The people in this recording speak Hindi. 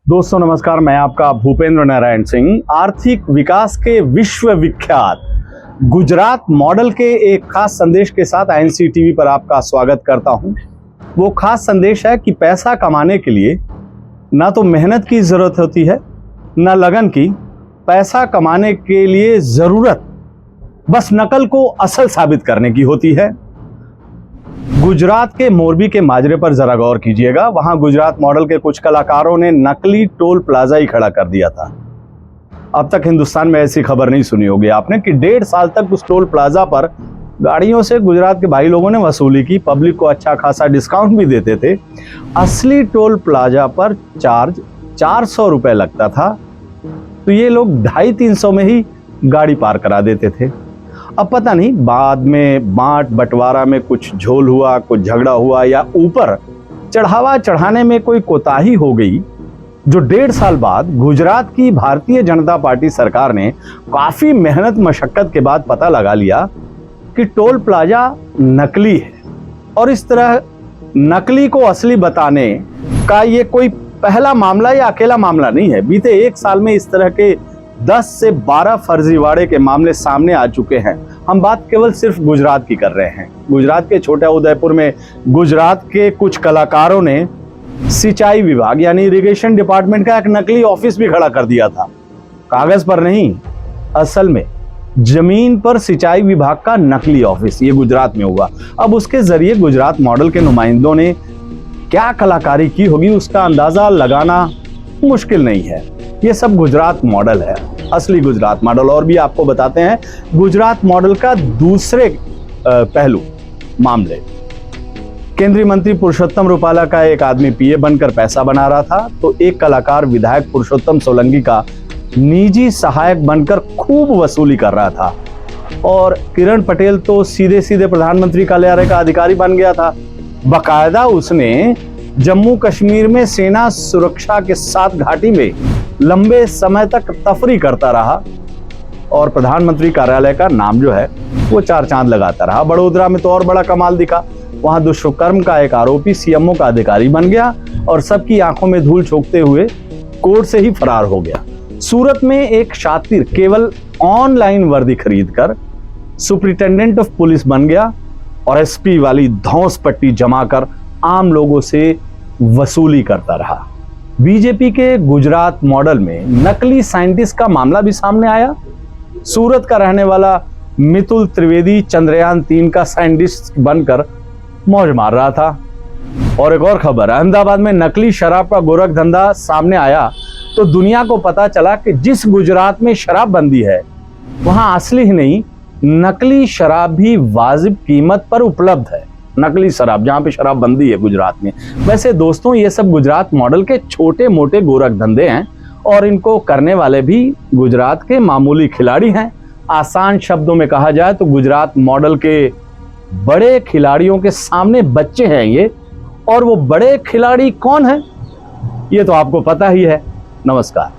दोस्तों नमस्कार, मैं आपका भूपेंद्र नारायण सिंह। आर्थिक विकास के विश्व विख्यात गुजरात मॉडल के एक खास संदेश के साथ INC टीवी पर आपका स्वागत करता हूं। वो खास संदेश है कि पैसा कमाने के लिए ना तो मेहनत की ज़रूरत होती है ना लगन की। पैसा कमाने के लिए ज़रूरत बस नकल को असल साबित करने की होती है। गुजरात के मोरबी के माजरे पर जरा गौर कीजिएगा। वहां गुजरात मॉडल के कुछ कलाकारों ने नकली टोल प्लाजा ही खड़ा कर दिया था। अब तक हिंदुस्तान में ऐसी खबर नहीं सुनी होगी आपने कि 1.5 साल तक उस टोल प्लाजा पर गाड़ियों से गुजरात के भाई लोगों ने वसूली की। पब्लिक को अच्छा खासा डिस्काउंट भी देते थे। असली टोल प्लाजा पर चार्ज 400 रुपए लगता था, तो ये लोग 250-300 में ही गाड़ी पार करा देते थे। अब पता नहीं बाद में बांट बंटवारा में कुछ झोल हुआ, कुछ झगड़ा हुआ, या ऊपर चढ़ावा चढ़ाने में कोई कोताही हो गई, जो 1.5 साल बाद गुजरात की भारतीय जनता पार्टी सरकार ने काफी मेहनत मशक्कत के बाद पता लगा लिया कि टोल प्लाजा नकली है। और इस तरह नकली को असली बताने का ये कोई पहला मामला या अकेला मामला नहीं है। बीते 1 साल में इस तरह के 10 से 12 फर्जीवाड़े के मामले सामने आ चुके हैं। हम बात केवल सिर्फ गुजरात की कर रहे हैं। गुजरात के छोटा उदयपुर में गुजरात के कुछ कलाकारों ने सिंचाई विभाग यानी इरिगेशन डिपार्टमेंट का एक नकली ऑफिस भी खड़ा कर दिया था। कागज पर नहीं, असल में जमीन पर सिंचाई विभाग का नकली ऑफिस, ये गुजरात में हुआ। अब उसके जरिए गुजरात मॉडल के नुमाइंदों ने क्या कलाकारी की होगी उसका अंदाजा लगाना मुश्किल नहीं है। ये सब गुजरात मॉडल है, असली गुजरात मॉडल। और भी आपको बताते हैं गुजरात मॉडल का दूसरे पहलू मामले। केंद्रीय मंत्री पुरुषोत्तम रूपाला का एक आदमी PA बनकर पैसा बना रहा था, तो एक कलाकार विधायक पुरुषोत्तम सोलंकी का निजी सहायक बनकर खूब वसूली कर रहा था। और किरण पटेल तो सीधे सीधे प्रधानमंत्री कार्यालय का अधिकारी बन गया था। बाकायदा उसने जम्मू कश्मीर में सेना सुरक्षा के साथ घाटी में लंबे समय तक तफरी करता रहा और प्रधानमंत्री कार्यालय का नाम जो है वो 4 चांद लगाता रहा। बड़ोदरा में तो और बड़ा कमाल दिखा। वहां दुष्कर्म का एक आरोपी CMO का अधिकारी बन गया और सबकी आंखों में धूल झोंकते हुए कोर्ट से ही फरार हो गया। सूरत में एक शातिर केवल ऑनलाइन वर्दी खरीदकर सुपरिटेंडेंट ऑफ पुलिस बन गया और SP वाली धौंस पट्टी जमाकर आम लोगों से वसूली करता रहा। बीजेपी के गुजरात मॉडल में नकली साइंटिस्ट का मामला भी सामने आया। सूरत का रहने वाला मितुल त्रिवेदी चंद्रयान 3 का साइंटिस्ट बनकर मौज मार रहा था। और एक और खबर, अहमदाबाद में नकली शराब का गोरख धंधा सामने आया तो दुनिया को पता चला कि जिस गुजरात में शराबबंदी है वहां असली ही नहीं नकली शराब भी वाजिब कीमत पर उपलब्ध है। नकली शराब, जहां पे शराबबंदी है गुजरात में। वैसे दोस्तों ये सब गुजरात मॉडल के छोटे मोटे गोरख धंधे हैं और इनको करने वाले भी गुजरात के मामूली खिलाड़ी हैं। आसान शब्दों में कहा जाए तो गुजरात मॉडल के बड़े खिलाड़ियों के सामने बच्चे हैं ये। और वो बड़े खिलाड़ी कौन हैं ये तो आपको पता ही है। नमस्कार।